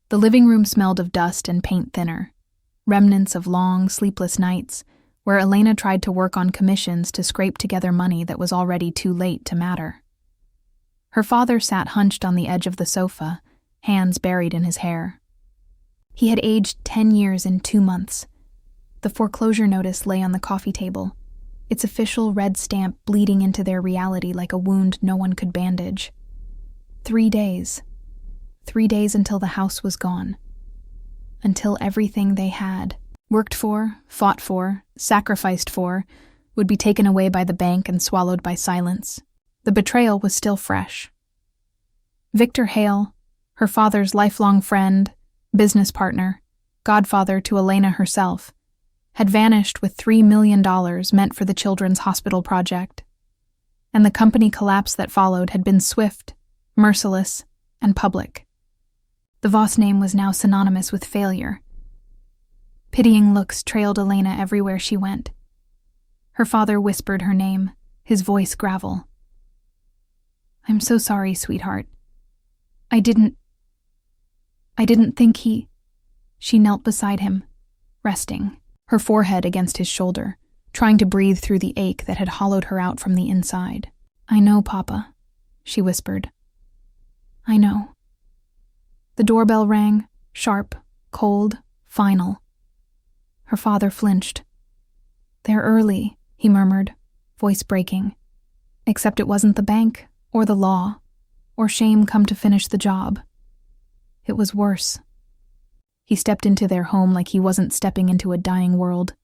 The living room smelled of dust and paint thinner, remnants of long, sleepless nights where Elena tried to work on commissions to scrape together money that was already too late to matter. Her father sat hunched on the edge of the sofa, hands buried in his hair. He had aged 10 years in 2 months. The foreclosure notice lay on the coffee table, its official red stamp bleeding into their reality like a wound no one could bandage. 3 days. 3 days until the house was gone. Until everything they had, worked for, fought for, sacrificed for, would be taken away by the bank and swallowed by silence. The betrayal was still fresh. Victor Hale, her father's lifelong friend, business partner, godfather to Elena herself, had vanished with $3 million meant for the children's hospital project. And the company collapse that followed had been swift, merciless, and public. The Voss name was now synonymous with failure. Pitying looks trailed Elena everywhere she went. Her father whispered her name, his voice gravel. "I'm so sorry, sweetheart. I didn't think he..." She knelt beside him, resting, her forehead against his shoulder, trying to breathe through the ache that had hollowed her out from the inside. "I know, Papa," she whispered. "I know." The doorbell rang, sharp, cold, final. Her father flinched. "They're early," he murmured, voice breaking. Except it wasn't the bank, or the law, or shame come to finish the job. It was worse. He stepped into their home like he wasn't stepping into a dying world,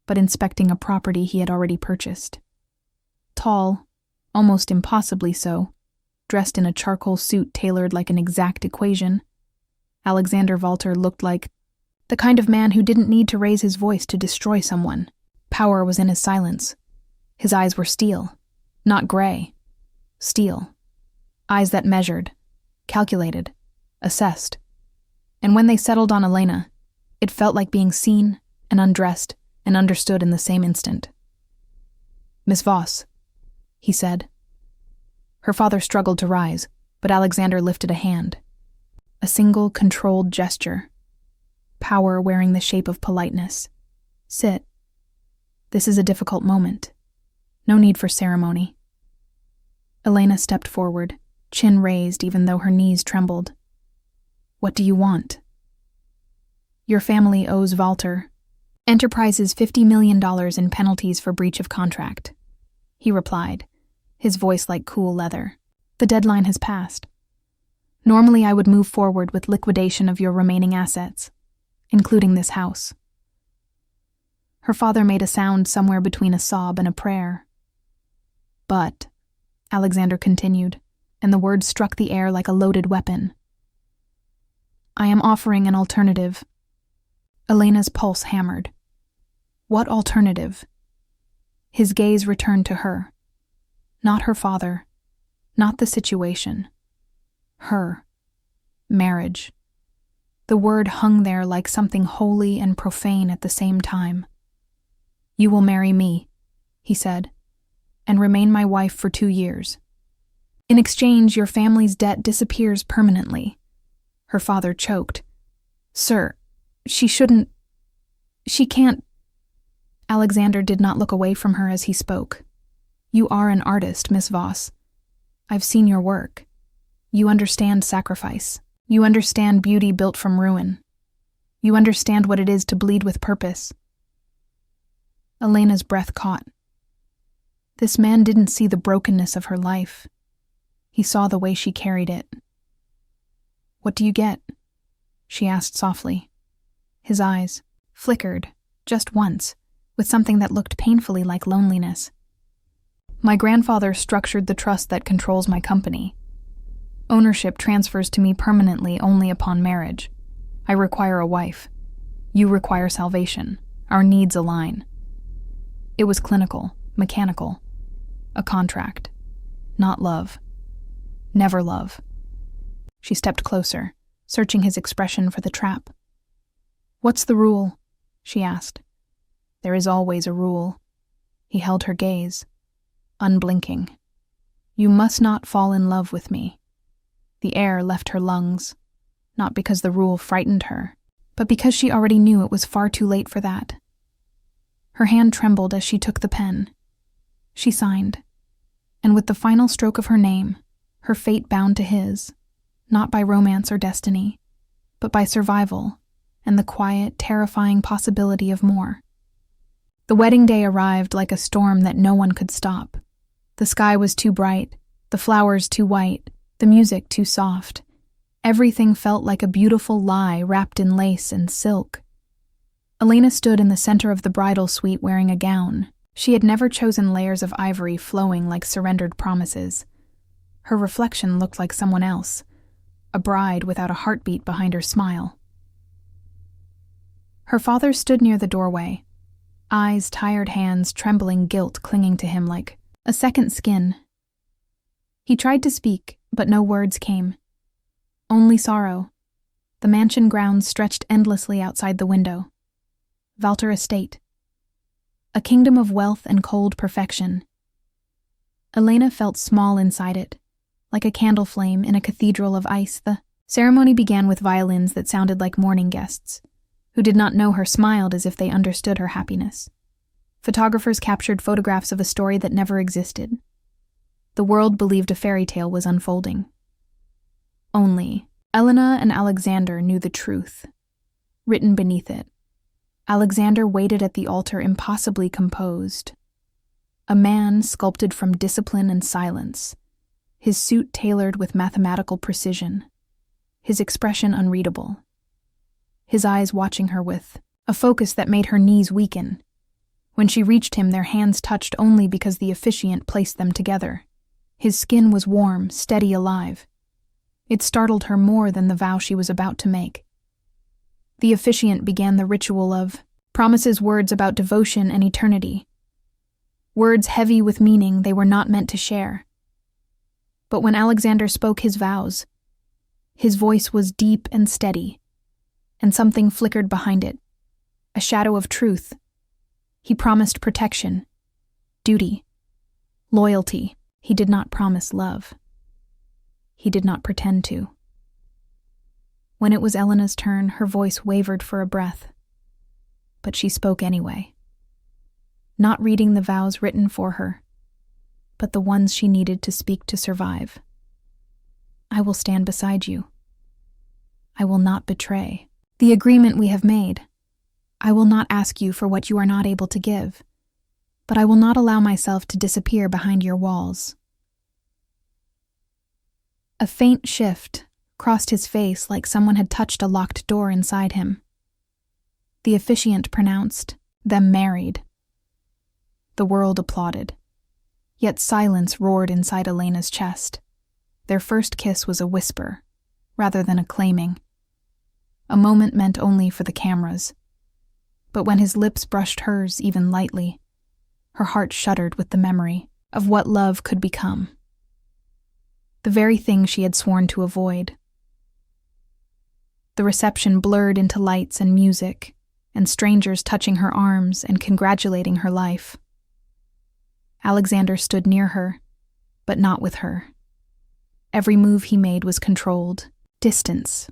but inspecting a property he had already purchased. Tall, almost impossibly so, dressed in a charcoal suit tailored like an exact equation, Alexander Walter looked like the kind of man who didn't need to raise his voice to destroy someone. Power was in his silence. His eyes were steel, not gray. Steel. Eyes that measured, calculated, assessed. And when they settled on Elena, it felt like being seen and undressed and understood in the same instant. "Miss Voss," he said. Her father struggled to rise, but Alexander lifted a hand. A single, controlled gesture. Power wearing the shape of politeness. "Sit. This is a difficult moment. No need for ceremony." Elena stepped forward, chin raised even though her knees trembled. "What do you want?" "Your family owes Walter Enterprises $50 million in penalties for breach of contract," he replied, his voice like cool leather. "The deadline has passed. Normally I would move forward with liquidation of your remaining assets, including this house." Her father made a sound somewhere between a sob and a prayer. "But," Alexander continued, and the words struck the air like a loaded weapon, "I am offering an alternative." Elena's pulse hammered. What alternative? His gaze returned to her. Not her father. Not the situation. Her. Marriage. The word hung there like something holy and profane at the same time. "You will marry me," he said, "and remain my wife for 2 years. In exchange, your family's debt disappears permanently." Her father choked. "Sir, she can't." Alexander did not look away from her as he spoke. "You are an artist, Miss Voss. I've seen your work. You understand sacrifice. You understand beauty built from ruin. You understand what it is to bleed with purpose." Elena's breath caught. This man didn't see the brokenness of her life. He saw the way she carried it. "What do you get?" she asked softly. His eyes flickered, just once, with something that looked painfully like loneliness. "My grandfather structured the trust that controls my company. Ownership transfers to me permanently only upon marriage. I require a wife. You require salvation. Our needs align." It was clinical, mechanical. A contract. Not love. Never love. She stepped closer, searching his expression for the trap. "What's the rule?" she asked. "There is always a rule." He held her gaze, unblinking. "You must not fall in love with me." The air left her lungs. not because the rule frightened her, but because she already knew it was far too late for that. Her hand trembled as she took the pen. She signed, and with the final stroke of her name, her fate bound to his, not by romance or destiny, but by survival and the quiet, terrifying possibility of more. The wedding day arrived like a storm that no one could stop. The sky was too bright, the flowers too white, the music too soft. Everything felt like a beautiful lie wrapped in lace and silk. Elena stood in the center of the bridal suite wearing a gown. She had never chosen layers of ivory flowing like surrendered promises. Her reflection looked like someone else, a bride without a heartbeat behind her smile. Her father stood near the doorway, eyes, tired hands, trembling guilt clinging to him like a second skin. He tried to speak, but no words came. Only sorrow. The mansion grounds stretched endlessly outside the window. Walter Estate. A kingdom of wealth and cold perfection. Elena felt small inside it, like a candle flame in a cathedral of ice. The ceremony began with violins that sounded like mourning guests, who did not know her smiled as if they understood her happiness. Photographers captured photographs of a story that never existed. The world believed a fairy tale was unfolding. Only Elena and Alexander knew the truth, written beneath it. Alexander waited at the altar impossibly composed. A man sculpted from discipline and silence, his suit tailored with mathematical precision, his expression unreadable, his eyes watching her with a focus that made her knees weaken. When she reached him, their hands touched only because the officiant placed them together. His skin was warm, steady, alive. It startled her more than the vow she was about to make. The officiant began the ritual of promises, words about devotion and eternity. Words heavy with meaning they were not meant to share. But when Alexander spoke his vows, his voice was deep and steady, and something flickered behind it, a shadow of truth. He promised protection, duty, loyalty. He did not promise love. He did not pretend to. When it was Elena's turn, her voice wavered for a breath, but she spoke anyway, not reading the vows written for her, but the ones she needed to speak to survive. I will stand beside you. I will not betray the agreement we have made. I will not ask you for what you are not able to give, but I will not allow myself to disappear behind your walls. A faint shift crossed his face like someone had touched a locked door inside him. The officiant pronounced them married. The world applauded, yet silence roared inside Elena's chest. Their first kiss was a whisper, rather than a claiming. A moment meant only for the cameras. But when his lips brushed hers even lightly, her heart shuddered with the memory of what love could become. The very thing she had sworn to avoid. The reception blurred into lights and music, and strangers touching her arms and congratulating her life. Alexander stood near her, but not with her. Every move he made was controlled, distance.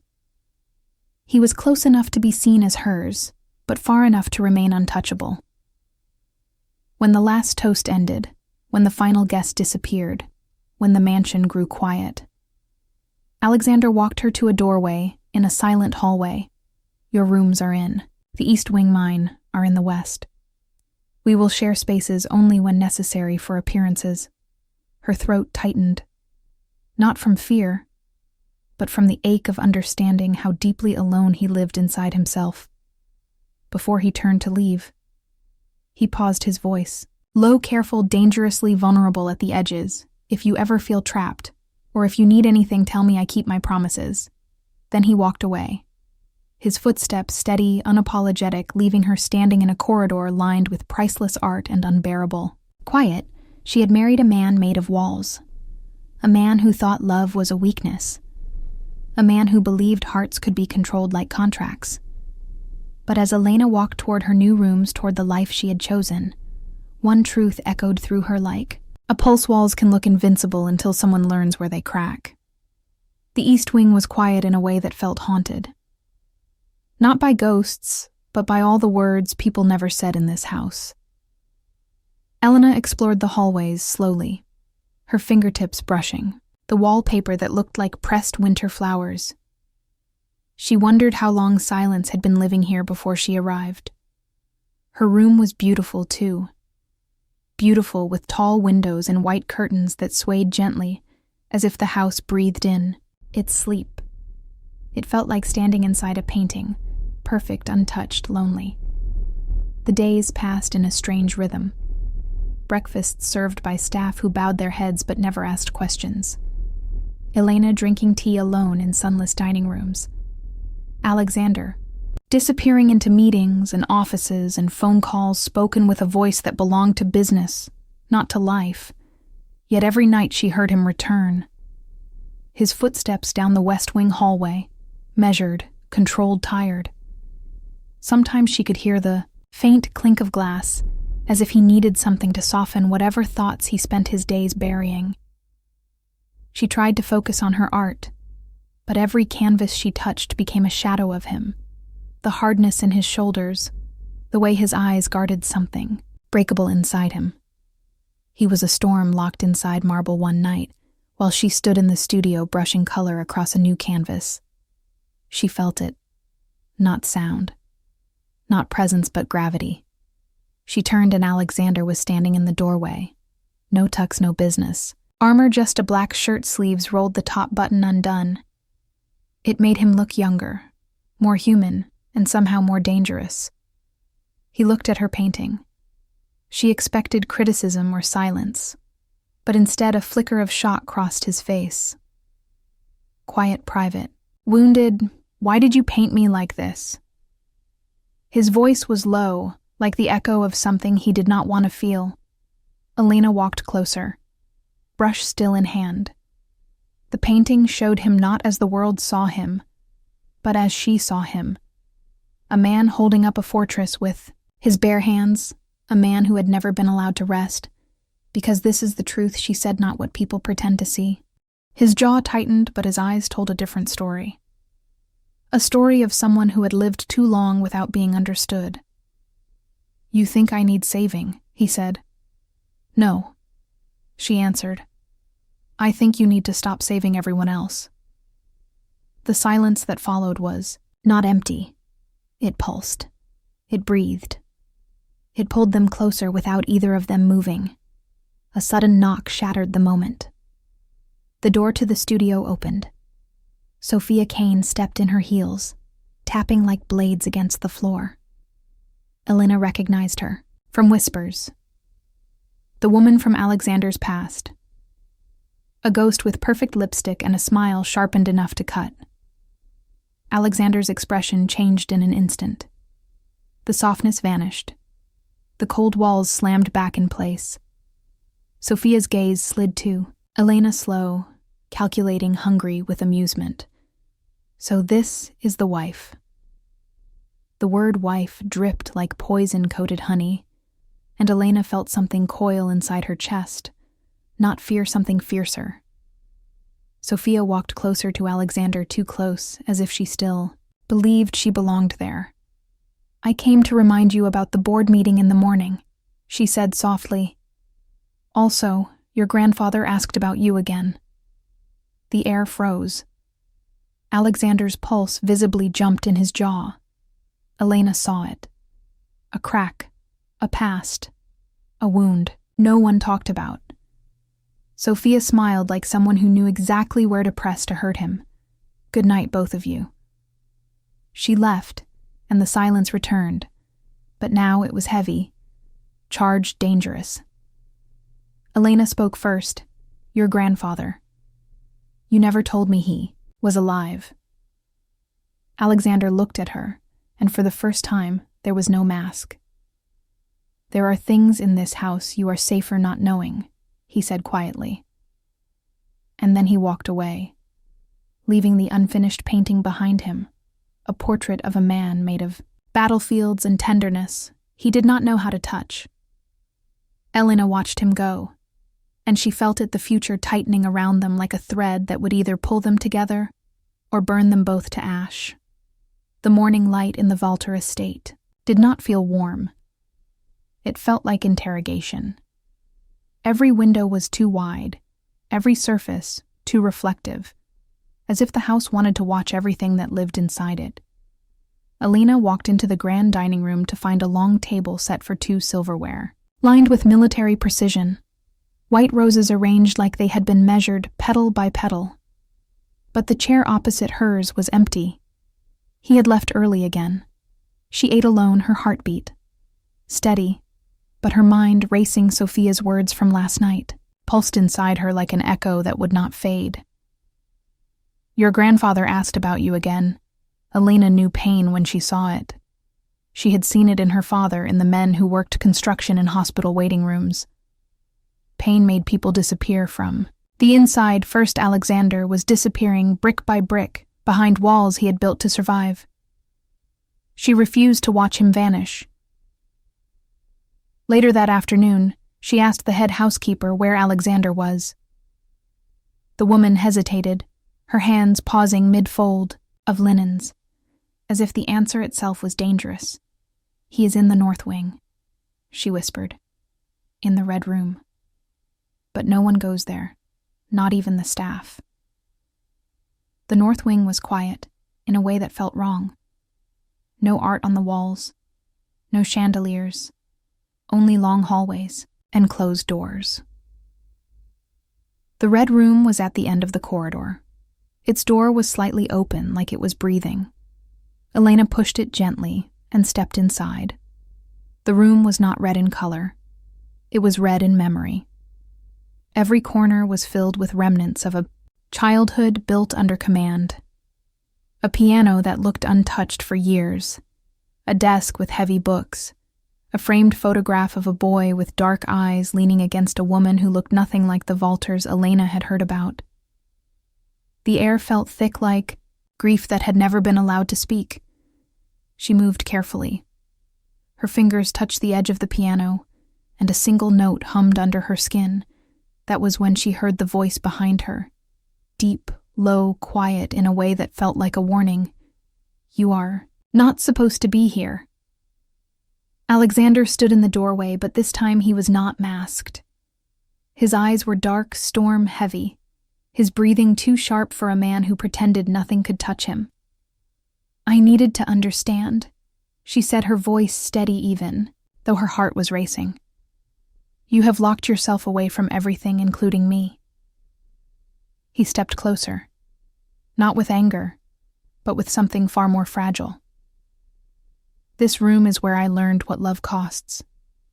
He was close enough to be seen as hers, but far enough to remain untouchable. When the last toast ended, when the final guest disappeared, when the mansion grew quiet, Alexander walked her to a doorway in a silent hallway. Your rooms are in. The east wing, mine are in the west. We will share spaces only when necessary for appearances. Her throat tightened, not from fear, but from the ache of understanding how deeply alone he lived inside himself. Before he turned to leave, he paused, his voice low, careful, dangerously vulnerable at the edges. If you ever feel trapped, or if you need anything, tell me. I keep my promises. Then he walked away, his footsteps steady, unapologetic, leaving her standing in a corridor lined with priceless art and unbearable quiet. She had married a man made of walls, a man who thought love was a weakness, a man who believed hearts could be controlled like contracts. But as Elena walked toward her new rooms, toward the life she had chosen, one truth echoed through her like, a pulse walls can look invincible until someone learns where they crack. The east wing was quiet in a way that felt haunted. Not by ghosts, but by all the words people never said in this house. Elena explored the hallways slowly, her fingertips brushing the wallpaper that looked like pressed winter flowers. She wondered how long silence had been living here before she arrived. Her room was beautiful, too. Beautiful, with tall windows and white curtains that swayed gently, as if the house breathed in its sleep. It felt like standing inside a painting, perfect, untouched, lonely. The days passed in a strange rhythm. Breakfasts served by staff who bowed their heads but never asked questions. Elena drinking tea alone in sunless dining rooms. Alexander disappearing into meetings and offices and phone calls spoken with a voice that belonged to business, not to life. Yet every night she heard him return. His footsteps down the West Wing hallway, measured, controlled, tired. Sometimes she could hear the faint clink of glass, as if he needed something to soften whatever thoughts he spent his days burying. She tried to focus on her art, but every canvas she touched became a shadow of him. The hardness in his shoulders, the way his eyes guarded something breakable inside him. He was a storm locked inside marble one night, while she stood in the studio brushing color across a new canvas. She felt it. Not sound. Not presence, but gravity. She turned and Alexander was standing in the doorway. No tux, no business. Armor, just a black shirt sleeves rolled the top button undone. It made him look younger, more human, and somehow more dangerous. He looked at her painting. She expected criticism or silence, but instead a flicker of shock crossed his face. Quiet, private. Wounded, why did you paint me like this? His voice was low, like the echo of something he did not want to feel. Elena walked closer, brush still in hand. The painting showed him not as the world saw him, but as she saw him. A man holding up a fortress with his bare hands, a man who had never been allowed to rest, because this is the truth, she said, not what people pretend to see. His jaw tightened, but his eyes told a different story. A story of someone who had lived too long without being understood. You think I need saving, he said. No, she answered. I think you need to stop saving everyone else. The silence that followed was not empty. It pulsed. It breathed. It pulled them closer without either of them moving. A sudden knock shattered the moment. The door to the studio opened. Sophia Kane stepped in her heels, tapping like blades against the floor. Elena recognized her, from whispers. The woman from Alexander's past. A ghost with perfect lipstick and a smile sharpened enough to cut. Alexander's expression changed in an instant. The softness vanished. The cold walls slammed back in place. Sophia's gaze slid too, Elena slow, calculating, hungry with amusement. So this is the wife. The word wife dripped like poison-coated honey, and Elena felt something coil inside her chest, not fear, something fiercer. Sophia walked closer to Alexander, too close, as if she still believed she belonged there. I came to remind you about the board meeting in the morning, she said softly. Also, your grandfather asked about you again. The air froze. Alexander's pulse visibly jumped in his jaw. Elena saw it. A crack, a past, a wound no one talked about. Sophia smiled like someone who knew exactly where to press to hurt him. Good night, both of you. She left, and the silence returned, but now it was heavy, charged, dangerous. Elena spoke first. Your grandfather. You never told me he was alive. Alexander looked at her, and for the first time, there was no mask. There are things in this house you are safer not knowing, he said quietly. And then he walked away, leaving the unfinished painting behind him, a portrait of a man made of battlefields and tenderness he did not know how to touch. Elena watched him go, and she felt the future tightening around them like a thread that would either pull them together or burn them both to ash. The morning light in the Walter estate did not feel warm. It felt like interrogation. Every window was too wide, every surface too reflective, as if the house wanted to watch everything that lived inside it. Elena walked into the grand dining room to find a long table set for 2 silverware, lined with military precision, white roses arranged like they had been measured petal by petal. But the chair opposite hers was empty. He had left early again. She ate alone, her heartbeat steady, but her mind racing Sophia's words from last night, pulsed inside her like an echo that would not fade. "Your grandfather asked about you again." Elena knew pain when she saw it. She had seen it in her father, in the men who worked construction in hospital waiting rooms. Pain made people disappear from the inside. First, Alexander was disappearing brick by brick behind walls he had built to survive. She refused to watch him vanish. Later that afternoon, she asked the head housekeeper where Alexander was. The woman hesitated, her hands pausing mid-fold of linens, as if the answer itself was dangerous. "He is in the north wing," she whispered. "In the red room. But no one goes there, not even the staff." The north wing was quiet, in a way that felt wrong. No art on the walls, no chandeliers, only long hallways and closed doors. The red room was at the end of the corridor. Its door was slightly open, like it was breathing. Elena pushed it gently and stepped inside. The room was not red in color. It was red in memory. Every corner was filled with remnants of a childhood built under command. A piano that looked untouched for years. A desk with heavy books. A framed photograph of a boy with dark eyes leaning against a woman who looked nothing like the Walters Elena had heard about. The air felt thick, like grief that had never been allowed to speak. She moved carefully. Her fingers touched the edge of the piano, and a single note hummed under her skin. That was when she heard the voice behind her. Deep, low, quiet in a way that felt like a warning. "You are not supposed to be here." Alexander stood in the doorway, but this time he was not masked. His eyes were dark, storm-heavy, his breathing too sharp for a man who pretended nothing could touch him. "I needed to understand," she said, her voice steady even, though her heart was racing. "You have locked yourself away from everything, including me." He stepped closer, not with anger, but with something far more fragile. "This room is where I learned what love costs,"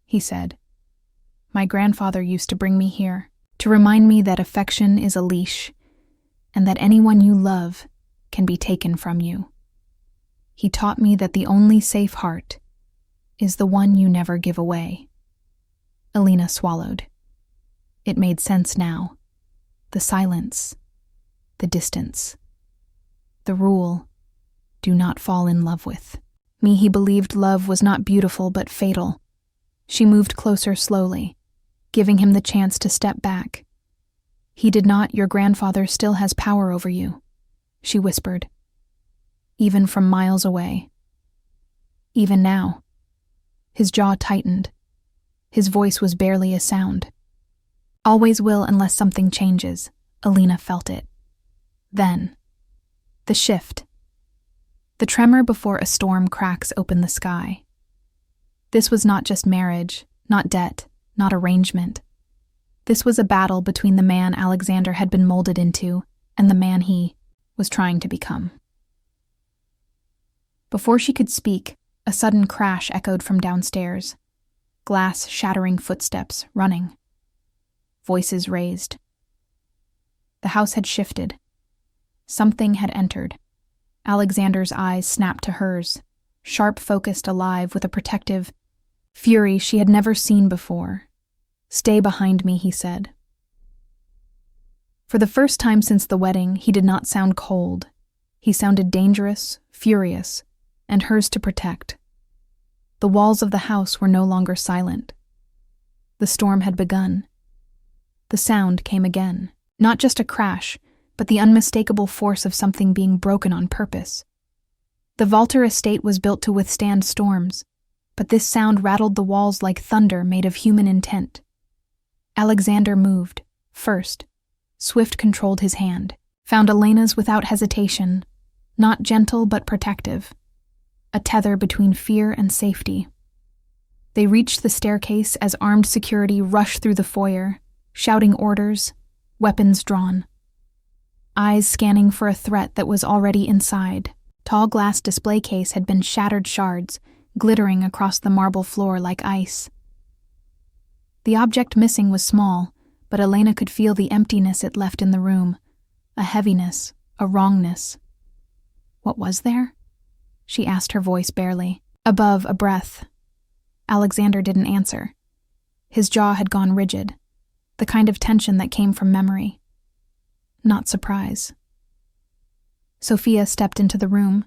he said. "My grandfather used to bring me here to remind me that affection is a leash, and that anyone you love can be taken from you. He taught me that the only safe heart is the one you never give away." Elena swallowed. It made sense now. The silence, the distance. The rule, do not fall in love with me. He believed love was not beautiful but fatal. She moved closer slowly, giving him the chance to step back. "He did not. Your grandfather still has power over you," she whispered, even from miles away. Even now. His jaw tightened. His voice was barely a sound. "Always will unless something changes." Elena felt it. Then, the shift. The tremor before a storm cracks open the sky. This was not just marriage, not debt, not arrangement. This was a battle between the man Alexander had been molded into and the man he was trying to become. Before she could speak, a sudden crash echoed from downstairs. Glass shattering footsteps, running. Voices raised. The house had shifted. Something had entered. Alexander's eyes snapped to hers, sharp, focused, alive, with a protective fury she had never seen before. "Stay behind me," he said. For the first time since the wedding, he did not sound cold. He sounded dangerous, furious, and hers to protect. The walls of the house were no longer silent. The storm had begun. The sound came again. Not just a crash, but the unmistakable force of something being broken on purpose. The Walter estate was built to withstand storms, but this sound rattled the walls like thunder made of human intent. Alexander moved, first. Swift controlled his hand, found Elena's without hesitation, not gentle but protective, a tether between fear and safety. They reached the staircase as armed security rushed through the foyer, shouting orders, weapons drawn. Eyes scanning for a threat that was already inside. Tall glass display case had been shattered shards, glittering across the marble floor like ice. The object missing was small, but Elena could feel the emptiness it left in the room, a heaviness, a wrongness. What was there? She asked, her voice barely. Above, a breath. Alexander didn't answer. His jaw had gone rigid, the kind of tension that came from memory. Not surprise. Sophia stepped into the room,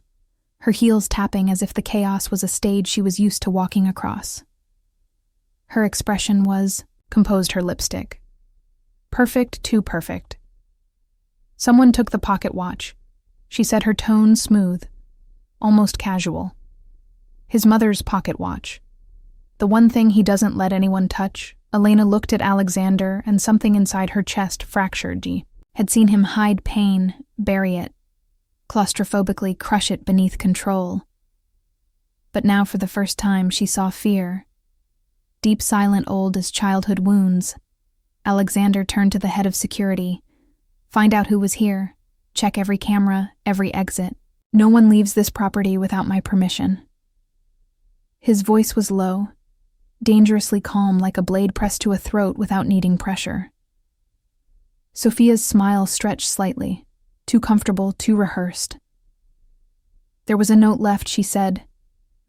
her heels tapping as if the chaos was a stage she was used to walking across. Her expression composed her lipstick. Perfect, too perfect. Someone took the pocket watch. She said, her tone smooth, almost casual. His mother's pocket watch. The one thing he doesn't let anyone touch. Elena looked at Alexander, and something inside her chest fractured. She had seen him hide pain, bury it, claustrophobically crush it beneath control. But now for the first time she saw fear. Deep, silent, old as childhood wounds. Alexander turned to the head of security. Find out who was here. Check every camera, every exit. No one leaves this property without my permission. His voice was low, dangerously calm, like a blade pressed to a throat without needing pressure. Sophia's smile stretched slightly, too comfortable, too rehearsed. There was a note left, she said.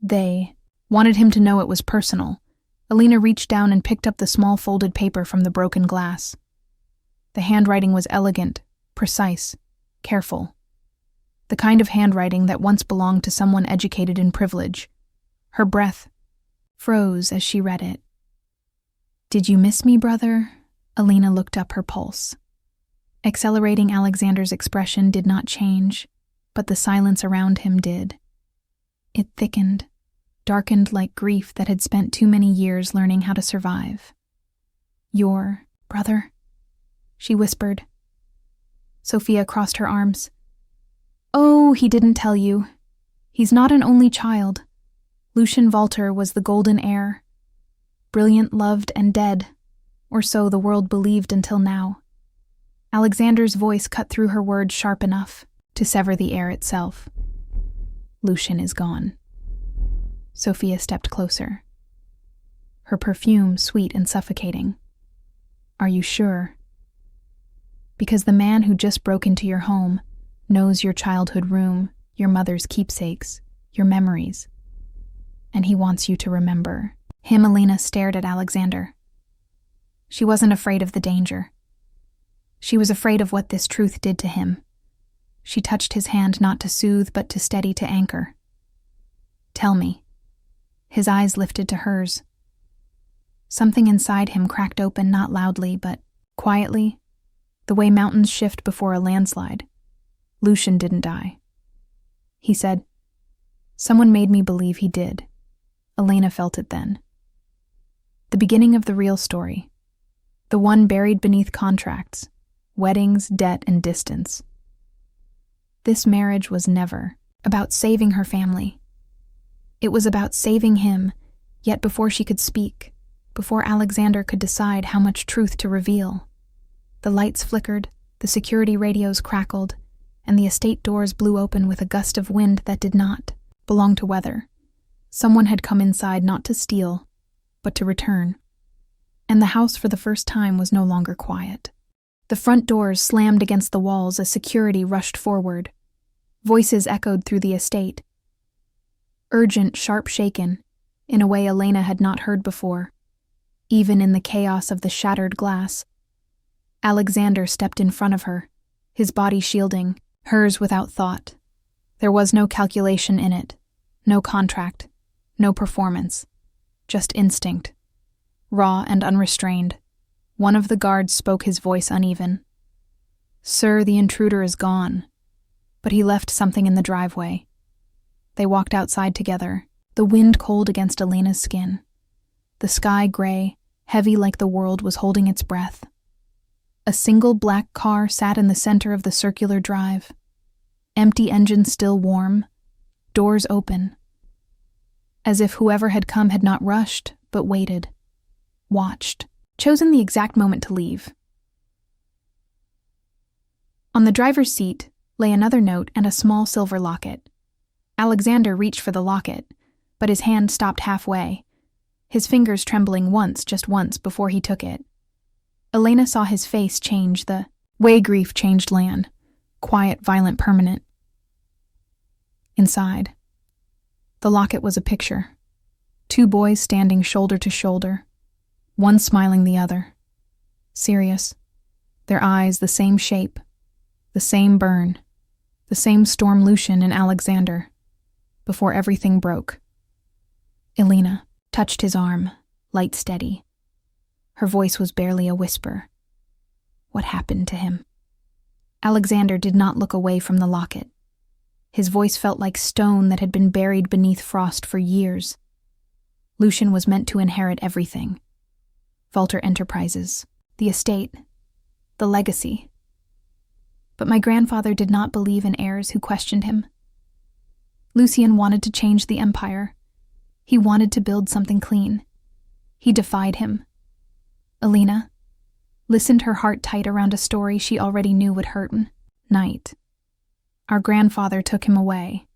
They wanted him to know it was personal. Elena reached down and picked up the small folded paper from the broken glass. The handwriting was elegant, precise, careful. The kind of handwriting that once belonged to someone educated in privilege. Her breath froze as she read it. Did you miss me, brother? Elena looked up, her pulse. Accelerating, Alexander's expression did not change, but the silence around him did. It thickened, darkened like grief that had spent too many years learning how to survive. Your brother? She whispered. Sophia crossed her arms. Oh, he didn't tell you. He's not an only child. Lucian Walter was the golden heir. Brilliant, loved, and dead, or so the world believed until now. Alexander's voice cut through her words sharp enough to sever the air itself. Lucian is gone. Sophia stepped closer. Her perfume sweet and suffocating. Are you sure? Because the man who just broke into your home knows your childhood room, your mother's keepsakes, your memories. And he wants you to remember. Elena stared at Alexander. She wasn't afraid of the danger. She was afraid of what this truth did to him. She touched his hand not to soothe but to steady, to anchor. Tell me. His eyes lifted to hers. Something inside him cracked open, not loudly but quietly, the way mountains shift before a landslide. Lucian didn't die. He said, someone made me believe he did. Elena felt it then. The beginning of the real story. The one buried beneath contracts, weddings, debt, and distance. This marriage was never about saving her family. It was about saving him, yet before she could speak, before Alexander could decide how much truth to reveal. The lights flickered, the security radios crackled, and the estate doors blew open with a gust of wind that did not belong to weather. Someone had come inside not to steal, but to return. And the house for the first time was no longer quiet. The front doors slammed against the walls as security rushed forward. Voices echoed through the estate. Urgent, sharp shaken, in a way Elena had not heard before. Even in the chaos of the shattered glass. Alexander stepped in front of her, his body shielding, hers without thought. There was no calculation in it, no contract, no performance, just instinct, raw and unrestrained. One of the guards spoke, his voice uneven. "Sir, the intruder is gone, but he left something in the driveway." They walked outside together, the wind cold against Elena's skin. The sky gray, heavy like the world was holding its breath. A single black car sat in the center of the circular drive. Empty engine still warm, doors open. As if whoever had come had not rushed, but waited, watched, chosen the exact moment to leave. On the driver's seat lay another note and a small silver locket. Alexander reached for the locket, but his hand stopped halfway, his fingers trembling just once before he took it. Elena saw his face change, the way grief changed land, quiet, violent, permanent. Inside, the locket was a picture. 2 boys standing shoulder to shoulder, one smiling the other. Serious, their eyes the same shape, the same burn, the same storm Lucian and Alexander, before everything broke. Elena touched his arm, light steady. Her voice was barely a whisper. What happened to him? Alexander did not look away from the locket. His voice felt like stone that had been buried beneath frost for years. Lucian was meant to inherit everything. Valter Enterprises, the estate, the legacy. But my grandfather did not believe in heirs who questioned him. Lucian wanted to change the empire. He wanted to build something clean. He defied him. Elena listened, her heart tight around a story she already knew would hurt. Night. Our grandfather took him away.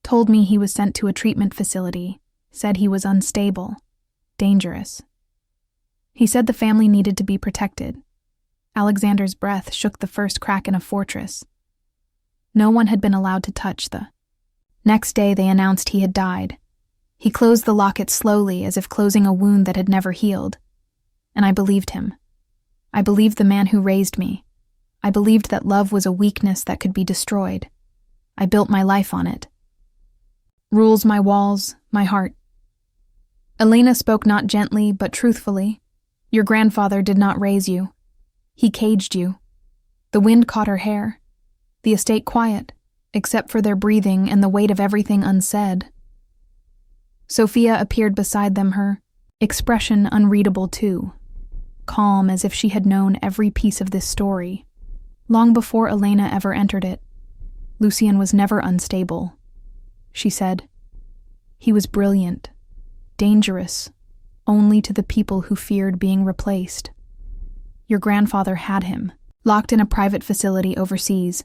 Told me he was sent to a treatment facility. Said he was unstable, dangerous. He said the family needed to be protected. Alexander's breath shook the first crack in a fortress. No one had been allowed to touch the. Next day they announced he had died. He closed the locket slowly, as if closing a wound that had never healed. And I believed him. I believed the man who raised me. I believed that love was a weakness that could be destroyed. I built my life on it. Rules my walls, my heart. Elena spoke not gently, but truthfully. Your grandfather did not raise you. He caged you. The wind caught her hair. The estate quiet, except for their breathing and the weight of everything unsaid. Sophia appeared beside them, her expression unreadable too, calm as if she had known every piece of this story, long before Elena ever entered it. Lucian was never unstable, she said. He was brilliant, dangerous, only to the people who feared being replaced. Your grandfather had him, locked in a private facility overseas.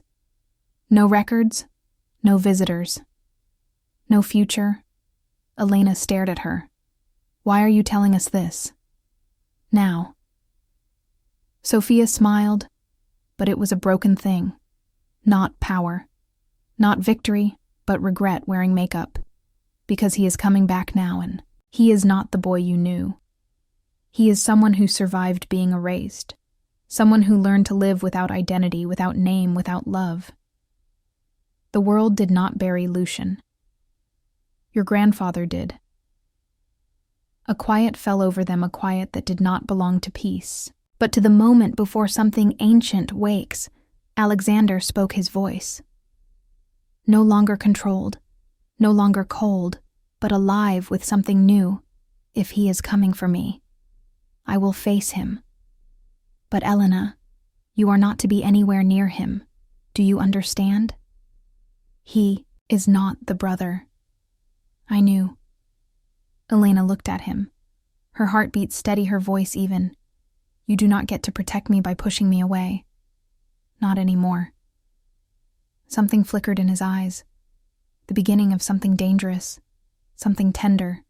No records, no visitors, no future. Elena stared at her. Why are you telling us this? Now. Sophia smiled, but it was a broken thing. Not power. Not victory, but regret wearing makeup. Because he is coming back now, and he is not the boy you knew. He is someone who survived being erased. Someone who learned to live without identity, without name, without love. The world did not bury Lucian. Your grandfather did. A quiet fell over them, a quiet that did not belong to peace, but to the moment before something ancient wakes. Alexander spoke, his voice. No longer controlled, no longer cold, but alive with something new. If he is coming for me, I will face him. But Elena, you are not to be anywhere near him. Do you understand? He is not the brother. I knew. Elena looked at him. Her heartbeat steady, her voice even. You do not get to protect me by pushing me away. Not anymore. Something flickered in his eyes. The beginning of something dangerous. Something tender.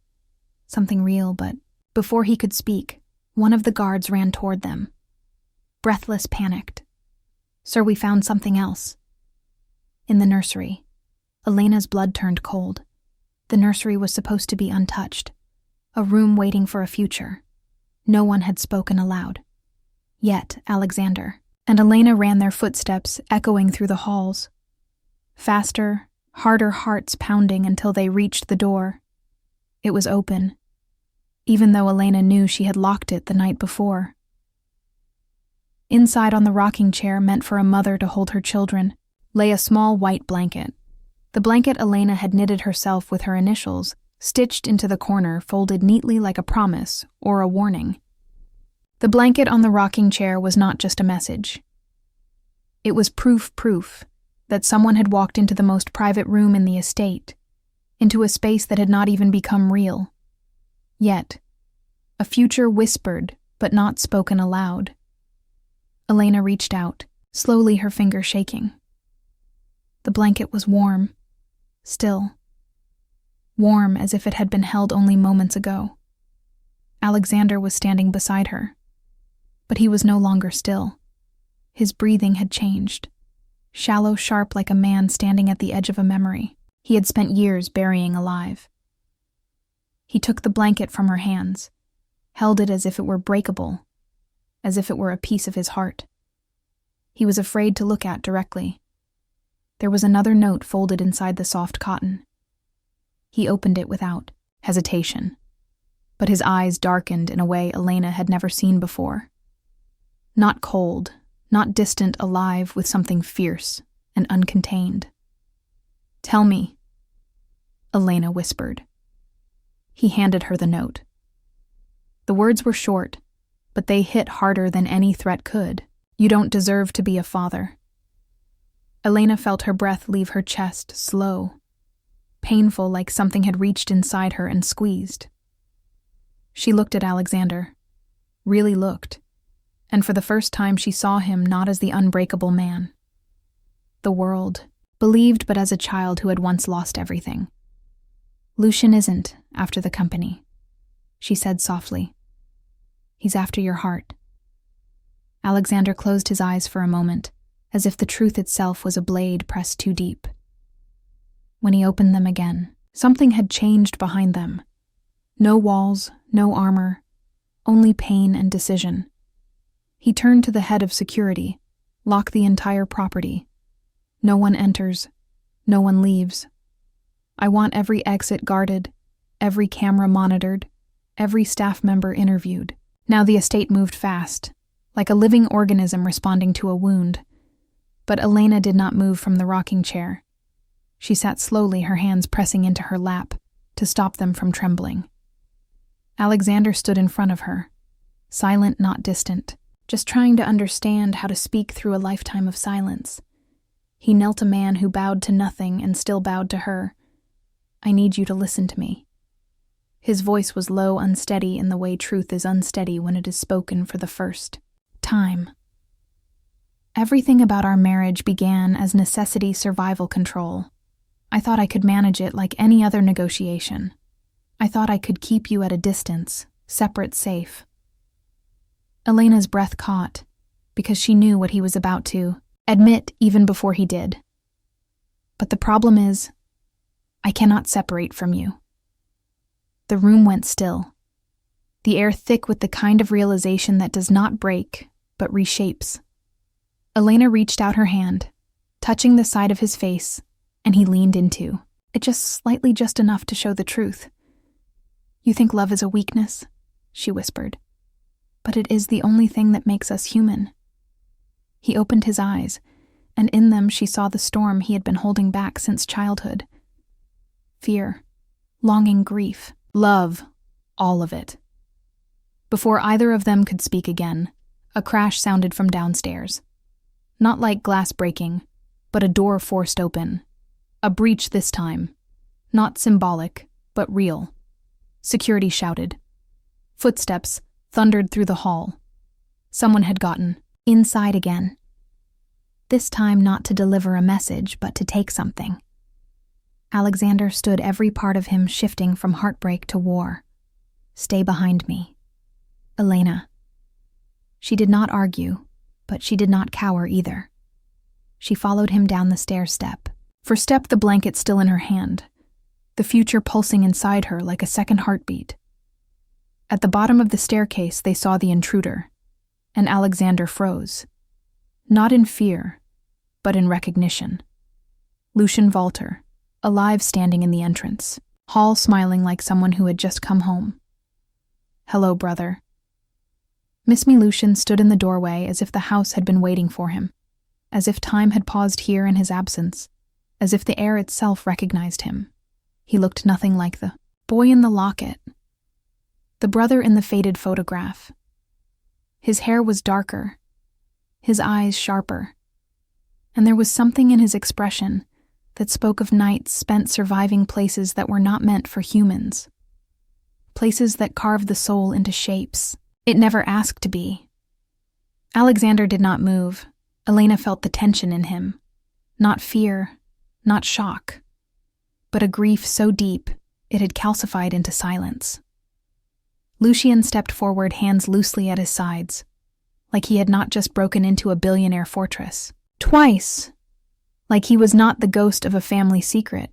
Something real, but before he could speak, one of the guards ran toward them. Breathless, panicked. Sir, we found something else. In the nursery. Elena's blood turned cold. The nursery was supposed to be untouched. A room waiting for a future. No one had spoken aloud. Yet, Alexander and Elena ran, their footsteps echoing through the halls. Faster, harder hearts pounding until they reached the door. It was open, even though Elena knew she had locked it the night before. Inside on the rocking chair, meant for a mother to hold her children, lay a small white blanket. The blanket Elena had knitted herself with her initials, stitched into the corner, folded neatly like a promise or a warning. The blanket on the rocking chair was not just a message. It was proof that someone had walked into the most private room in the estate, into a space that had not even become real. Yet, a future whispered but not spoken aloud. Elena reached out, slowly, her finger shaking. The blanket was warm, still. Warm as if it had been held only moments ago. Alexander was standing beside her, but he was no longer still. His breathing had changed. Shallow, sharp, like a man standing at the edge of a memory he had spent years burying alive. He took the blanket from her hands, held it as if it were breakable, as if it were a piece of his heart. He was afraid to look at directly. There was another note folded inside the soft cotton. He opened it without hesitation, but his eyes darkened in a way Elena had never seen before. Not cold, not distant, alive with something fierce and uncontained. "Tell me," Elena whispered. He handed her the note. The words were short, but they hit harder than any threat could. "You don't deserve to be a father." Elena felt her breath leave her chest, slow, painful, like something had reached inside her and squeezed. She looked at Alexander, really looked, and for the first time she saw him not as the unbreakable man. The world, believed but as a child who had once lost everything. "Lucian isn't after the company," she said softly. "He's after your heart." Alexander closed his eyes for a moment, as if the truth itself was a blade pressed too deep. When he opened them again, something had changed behind them. No walls, no armor, only pain and decision. He turned to the head of security, lock the entire property. "No one enters, no one leaves. I want every exit guarded, every camera monitored, every staff member interviewed." Now the estate moved fast, like a living organism responding to a wound. But Elena did not move from the rocking chair. She sat slowly, her hands pressing into her lap to stop them from trembling. Alexander stood in front of her, silent, not distant, just trying to understand how to speak through a lifetime of silence. He knelt, a man who bowed to nothing and still bowed to her. "I need you to listen to me." His voice was low, unsteady in the way truth is unsteady when it is spoken for the first time. "Everything about our marriage began as necessity survival control. I thought I could manage it like any other negotiation. I thought I could keep you at a distance, separate, safe." Elena's breath caught, because she knew what he was about to admit even before he did. "But the problem is, I cannot separate from you." The room went still, the air thick with the kind of realization that does not break, but reshapes. Elena reached out her hand, touching the side of his face, and he leaned into it just slightly, just enough to show the truth. "You think love is a weakness?" she whispered. "But it is the only thing that makes us human." He opened his eyes, and in them she saw the storm he had been holding back since childhood. Fear, longing, grief, love, all of it. Before either of them could speak again, a crash sounded from downstairs. Not like glass breaking, but a door forced open. A breach this time. Not symbolic, but real. Security shouted. Footsteps thundered through the hall. Someone had gotten inside again. This time not to deliver a message, but to take something. Alexander stood, every part of him shifting from heartbreak to war. "Stay behind me. Elena." She did not argue, but she did not cower either. She followed him down the stair step. For step, the blanket still in her hand, the future pulsing inside her like a second heartbeat. At the bottom of the staircase, they saw the intruder, and Alexander froze. Not in fear, but in recognition. Lucian Walter, alive, standing in the entrance, Hall smiling like someone who had just come home. "Hello, brother." Miss Lucian stood in the doorway as if the house had been waiting for him, as if time had paused here in his absence, as if the air itself recognized him. He looked nothing like the boy in the locket, the brother in the faded photograph. His hair was darker, his eyes sharper, and there was something in his expression that spoke of nights spent surviving places that were not meant for humans, places that carved the soul into shapes it never asked to be. Alexander did not move. Elena felt the tension in him. Not fear, not shock, but a grief so deep it had calcified into silence. Lucian stepped forward, hands loosely at his sides, like he had not just broken into a billionaire fortress. Twice! Like he was not the ghost of a family secret.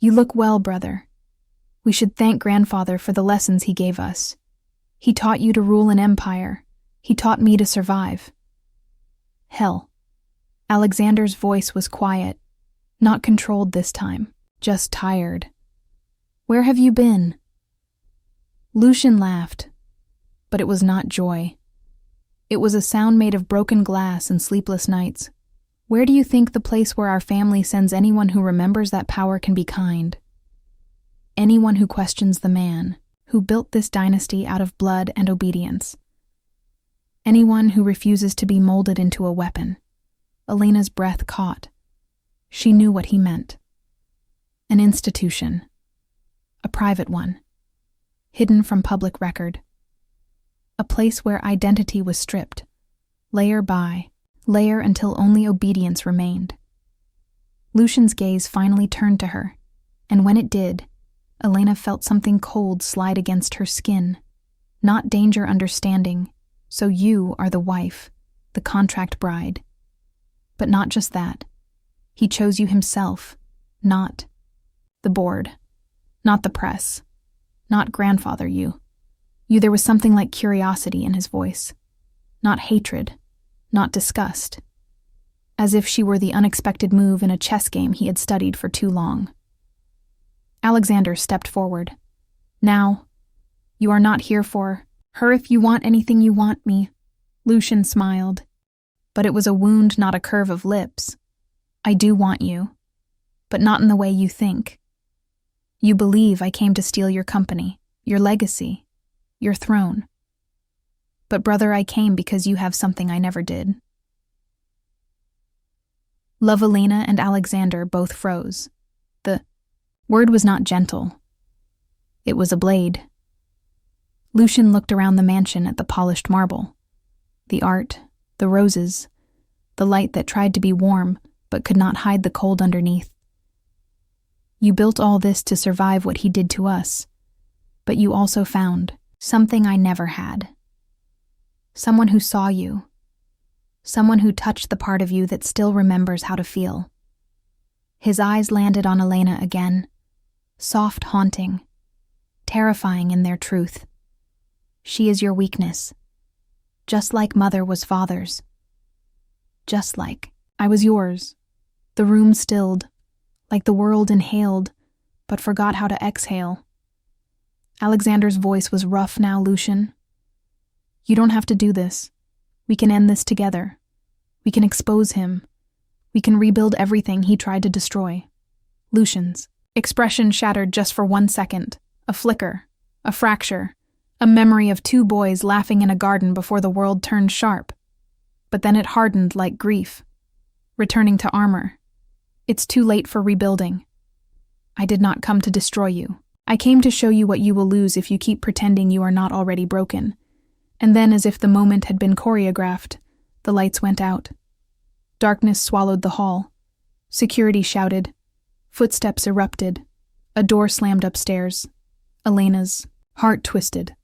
You look well, brother. We should thank grandfather for the lessons he gave us. He taught you to rule an empire. He taught me to survive. Hell. Alexander's voice was quiet, not controlled this time, just tired. Where have you been? Lucian laughed, but it was not joy. It was a sound made of broken glass and sleepless nights. Where do you think the place where our family sends anyone who remembers that power can be kind? Anyone who questions the man who built this dynasty out of blood and obedience. Anyone who refuses to be molded into a weapon. Elena's breath caught. She knew what he meant. An institution. A private one. Hidden from public record. A place where identity was stripped, layer by layer until only obedience remained. Lucian's gaze finally turned to her, and when it did, Elena felt something cold slide against her skin. Not danger understanding, so you are the wife, the contract bride. But not just that. He chose you himself, not the board, not the press, not grandfather you. There was something like curiosity in his voice, not hatred, not disgust, as if she were the unexpected move in a chess game he had studied for too long. Alexander stepped forward. Now, you are not here for her if you want anything you want me. Lucian smiled, but it was a wound, not a curve of lips. I do want you, but not in the way you think. You believe I came to steal your company, your legacy, your throne. But brother, I came because you have something I never did. Love Elena and Alexander both froze. The word was not gentle. It was a blade. Lucian looked around the mansion at the polished marble, the art, the roses, the light that tried to be warm but could not hide the cold underneath. You built all this to survive what he did to us, but you also found something I never had. Someone who saw you. Someone who touched the part of you that still remembers how to feel. His eyes landed on Elena again, soft, haunting, terrifying in their truth. She is your weakness, just like mother was father's. Just like I was yours. The room stilled, like the world inhaled, but forgot how to exhale. Alexander's voice was rough now, Lucian. You don't have to do this. We can end this together. We can expose him. We can rebuild everything he tried to destroy. Lucian's expression shattered just for 1 second. A flicker, a fracture, a memory of 2 boys laughing in a garden before the world turned sharp. But then it hardened like grief, returning to armor. It's too late for rebuilding. I did not come to destroy you. I came to show you what you will lose if you keep pretending you are not already broken. And then, as if the moment had been choreographed, the lights went out. Darkness swallowed the hall. Security shouted. Footsteps erupted. A door slammed upstairs. Elena's heart twisted.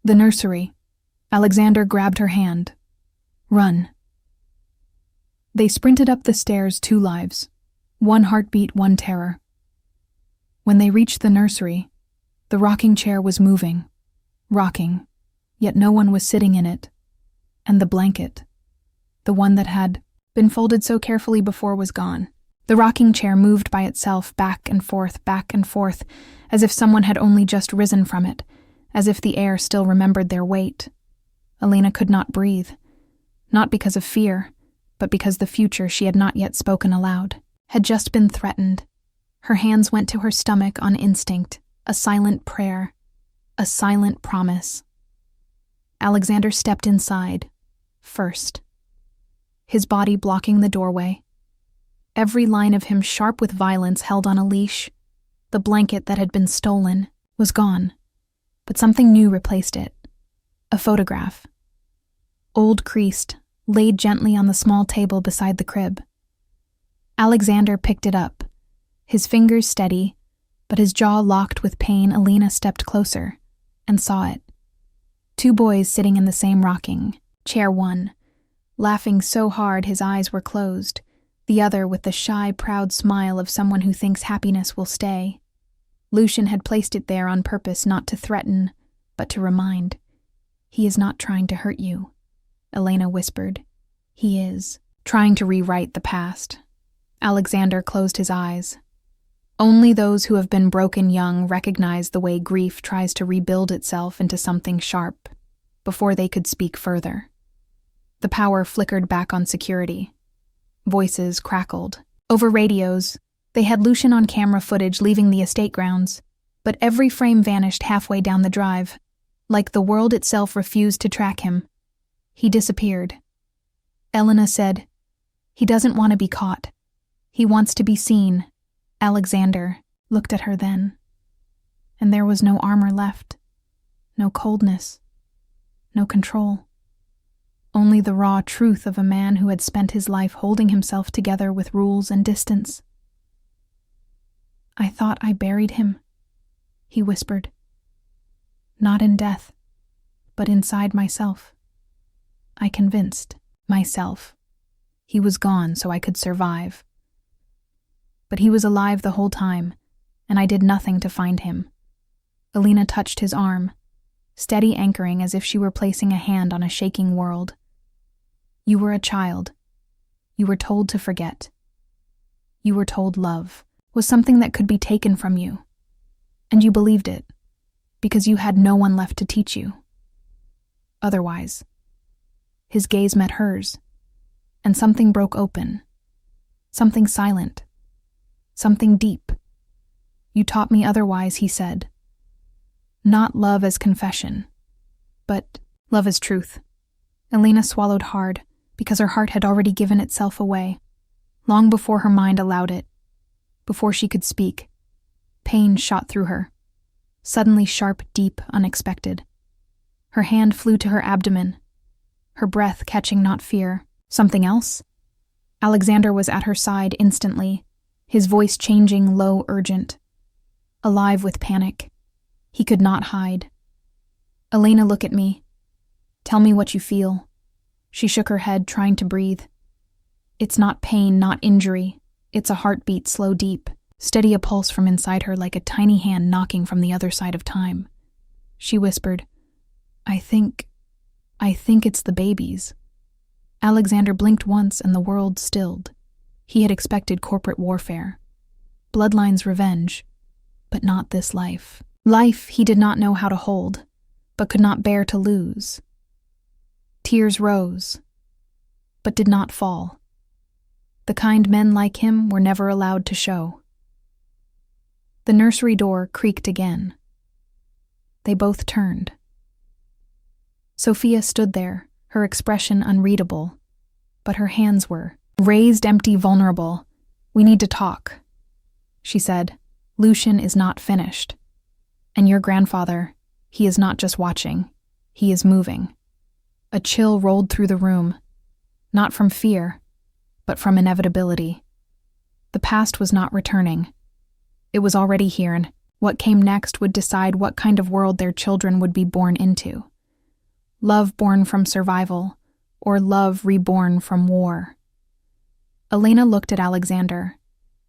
The nursery. Alexander grabbed her hand. Run. They sprinted up the stairs, 2 lives. 1 heartbeat, 1 terror. When they reached the nursery, the rocking chair was moving, rocking, yet no one was sitting in it. And the blanket, the one that had been folded so carefully before, was gone. The rocking chair moved by itself back and forth, as if someone had only just risen from it, as if the air still remembered their weight. Elena could not breathe, not because of fear, but because the future she had not yet spoken aloud had just been threatened. Her hands went to her stomach on instinct, a silent prayer, a silent promise. Alexander stepped inside, first, his body blocking the doorway. Every line of him sharp with violence held on a leash. The blanket that had been stolen was gone, but something new replaced it. A photograph. Old creased, laid gently on the small table beside the crib. Alexander picked it up, his fingers steady, but his jaw locked with pain. Elena stepped closer and saw it. 2 boys sitting in the same rocking chair, one laughing so hard his eyes were closed, the other with the shy, proud smile of someone who thinks happiness will stay. Lucian had placed it there on purpose, not to threaten, but to remind. "He is not trying to hurt you," Elena whispered. "He is trying to rewrite the past." Alexander closed his eyes. Only those who have been broken young recognize the way grief tries to rebuild itself into something sharp, before they could speak further. The power flickered back on security. Voices crackled. Over radios, they had Lucian on camera footage leaving the estate grounds, but every frame vanished halfway down the drive, like the world itself refused to track him. He disappeared. Elena said, "He doesn't want to be caught. He wants to be seen." Alexander looked at her then, and there was no armor left, no coldness, no control. Only the raw truth of a man who had spent his life holding himself together with rules and distance. "I thought I buried him," he whispered. "Not in death, but inside myself. I convinced myself he was gone so I could survive. But he was alive the whole time, and I did nothing to find him." Elena touched his arm, steady anchoring as if she were placing a hand on a shaking world. "You were a child. You were told to forget. You were told love was something that could be taken from you. And you believed it, because you had no one left to teach you. Otherwise." His gaze met hers, and something broke open. Something silent. Something deep. "You taught me otherwise," he said. "Not love as confession, but love as truth." Elena swallowed hard, because her heart had already given itself away, long before her mind allowed it, before she could speak. Pain shot through her, suddenly sharp, deep, unexpected. Her hand flew to her abdomen, her breath catching not fear, something else. Alexander was at her side instantly, his voice changing, low, urgent, alive with panic. He could not hide. "Elena, look at me. Tell me what you feel." She shook her head, trying to breathe. "It's not pain, not injury. It's a heartbeat, slow, deep, steady, a pulse from inside her like a tiny hand knocking from the other side of time." She whispered, I think it's the babies." Alexander blinked once and the world stilled. He had expected corporate warfare, bloodline's revenge, but not this life. Life he did not know how to hold, but could not bear to lose. Tears rose, but did not fall. The kind men like him were never allowed to show. The nursery door creaked again. They both turned. Sophia stood there, her expression unreadable, but her hands were raised, empty, vulnerable. "We need to talk," she said. "Lucian is not finished. And your grandfather, he is not just watching, he is moving." A chill rolled through the room, not from fear, but from inevitability. The past was not returning. It was already here, and what came next would decide what kind of world their children would be born into. Love born from survival, or love reborn from war. Elena looked at Alexander,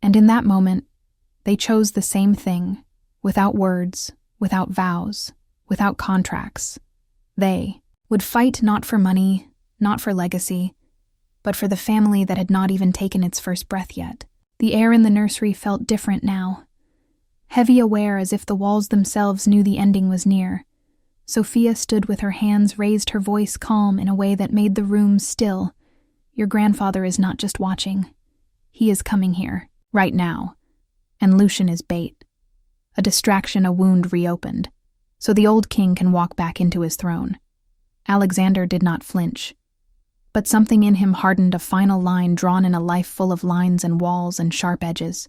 and in that moment, they chose the same thing, without words, without vows, without contracts. They would fight not for money, not for legacy, but for the family that had not even taken its first breath yet. The air in the nursery felt different now, heavy, aware, as if the walls themselves knew the ending was near. Sophia stood with her hands raised, her voice calm in a way that made the room still. Your grandfather is not just watching. He is coming here, right now. And Lucian is bait. A distraction, a wound reopened, so the old king can walk back into his throne. Alexander did not flinch, but something in him hardened, a final line drawn in a life full of lines and walls and sharp edges.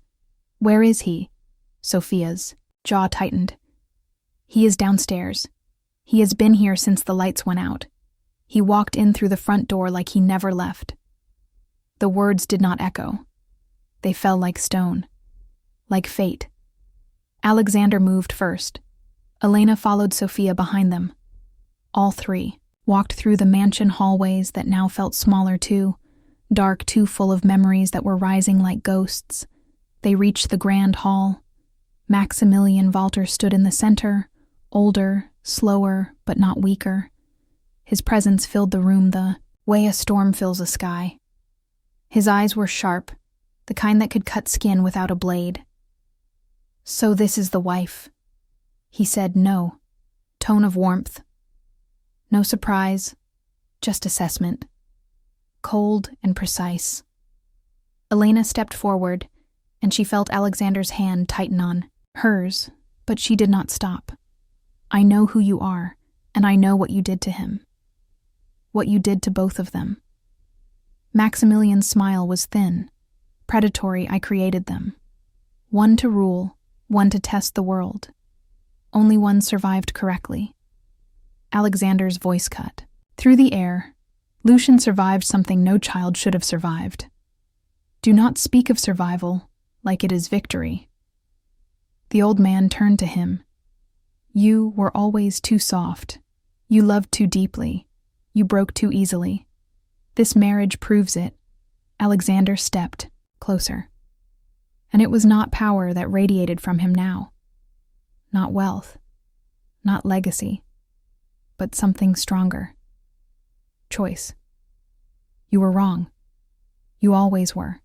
Where is he? Sophia's jaw tightened. He is downstairs. He has been here since the lights went out. He walked in through the front door like he never left. The words did not echo. They fell like stone, like fate. Alexander moved first. Elena followed Sophia behind them. All three walked through the mansion hallways that now felt smaller too, dark too, full of memories that were rising like ghosts. They reached the grand hall. Maximilian Walter stood in the center, older, slower, but not weaker. His presence filled the room the way a storm fills a sky. His eyes were sharp, the kind that could cut skin without a blade. So this is the wife. He said no, tone of warmth. No surprise, just assessment. Cold and precise. Elena stepped forward, and she felt Alexander's hand tighten on hers, but she did not stop. I know who you are, and I know what you did to him. What you did to both of them. Maximilian's smile was thin. Predatory, I created them. One to rule, one to test the world. Only one survived correctly. Alexander's voice cut through the air. Lucian survived something no child should have survived. Do not speak of survival like it is victory. The old man turned to him. You were always too soft. You loved too deeply. You broke too easily. This marriage proves it. Alexander stepped closer. And it was not power that radiated from him now. Not wealth. Not legacy. But something stronger. Choice. You were wrong. You always were.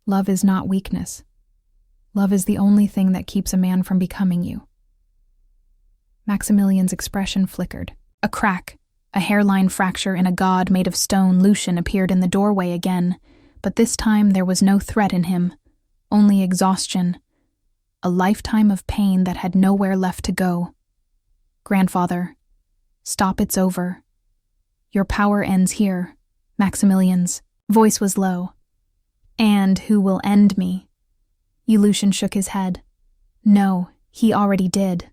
Love is not weakness. Love is the only thing that keeps a man from becoming you. Maximilian's expression flickered. A crack, a hairline fracture in a god made of stone. Lucian appeared in the doorway again, but this time there was no threat in him, only exhaustion. A lifetime of pain that had nowhere left to go. Grandfather, stop, it's over. Your power ends here. Maximilian's voice was low. And who will end me? Lucian shook his head. No, he already did.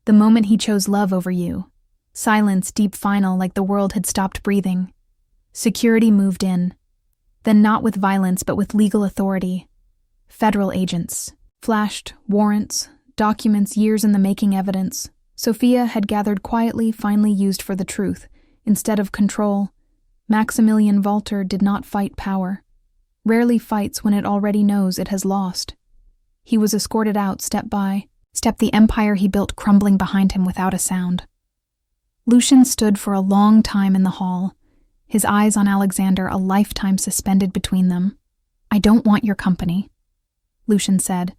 The moment he chose love over you. Silence, deep, final, like the world had stopped breathing. Security moved in. Then not with violence, but with legal authority. Federal agents. Flashed, warrants, documents, years in the making evidence. Sophia had gathered quietly, finally used for the truth. Instead of control, Maximilian Walter did not fight power. Rarely fights when it already knows it has lost. He was escorted out step by step, the empire he built crumbling behind him without a sound. Lucian stood for a long time in the hall, his eyes on Alexander, a lifetime suspended between them. I don't want your company, Lucian said.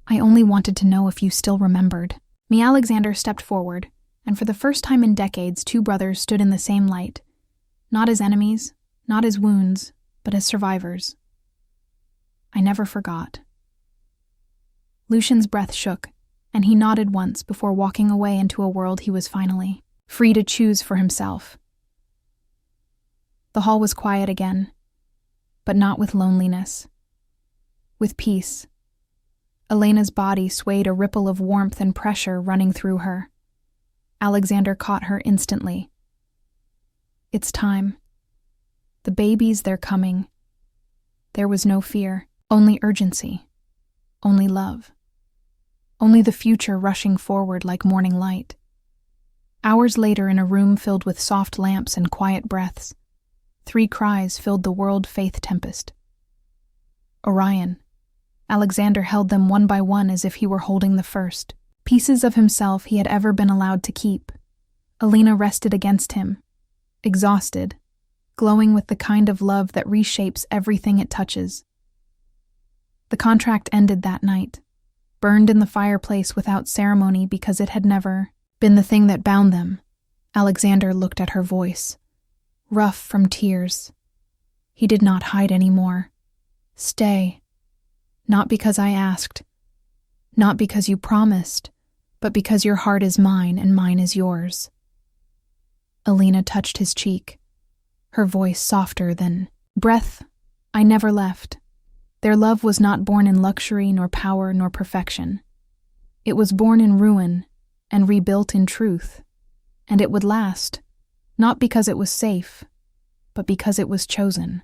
I only wanted to know if you still remembered. Alexander stepped forward, and for the first time in decades, two brothers stood in the same light. Not as enemies, not as wounds, but as survivors. I never forgot. Lucian's breath shook, and he nodded once before walking away into a world he was finally free to choose for himself. The hall was quiet again, but not with loneliness. With peace. Elena's body swayed, a ripple of warmth and pressure running through her. Alexander caught her instantly. It's time. The babies, they're coming. There was no fear, only urgency, only love. Only the future rushing forward like morning light. Hours later, in a room filled with soft lamps and quiet breaths, 3 cries filled the world faith tempest. Orion. Alexander held them one by one as if he were holding the first, pieces of himself he had ever been allowed to keep. Elena rested against him, exhausted, glowing with the kind of love that reshapes everything it touches. The contract ended that night, burned in the fireplace without ceremony because it had never been the thing that bound them. Alexander looked at her voice, rough from tears. He did not hide anymore. Stay. Not because I asked. Not because you promised, but because your heart is mine and mine is yours. Elena touched his cheek, her voice softer than breath. I never left. Their love was not born in luxury nor power nor perfection. It was born in ruin and rebuilt in truth, and it would last, not because it was safe, but because it was chosen.